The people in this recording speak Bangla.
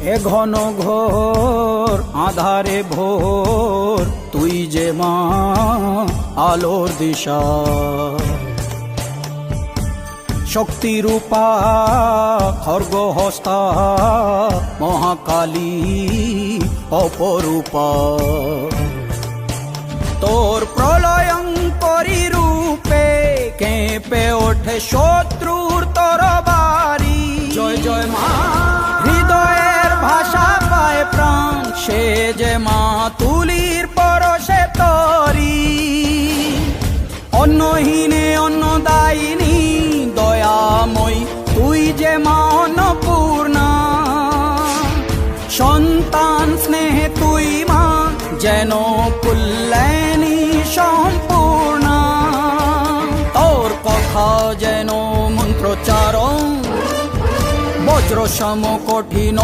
এ ঘন ঘোর আধারে ভোর তুই যে মা আলোর দিশা, শক্তিরূপা খর্গহস্তা মহাকালী অপরূপা। তোর প্রলয়ঙ্করী রূপে কেঁপে ওঠে শত্রুর তরবারি। জয় জয় মা, হৃদয়ের ভাষা পায় প্রাণ, সে যে মা তুলির পরশে তরি। অন্নহীনে অন্নদায়িনী দয়াময়ী, তুই যে মা অন্নপূর্ণা। সন্তান স্নেহে তুই মা যেন কল্যাণী সম্পূর্ণা। তোর কথা যেন মন্ত্রোচ্চারণ, বজ্র সম কঠিন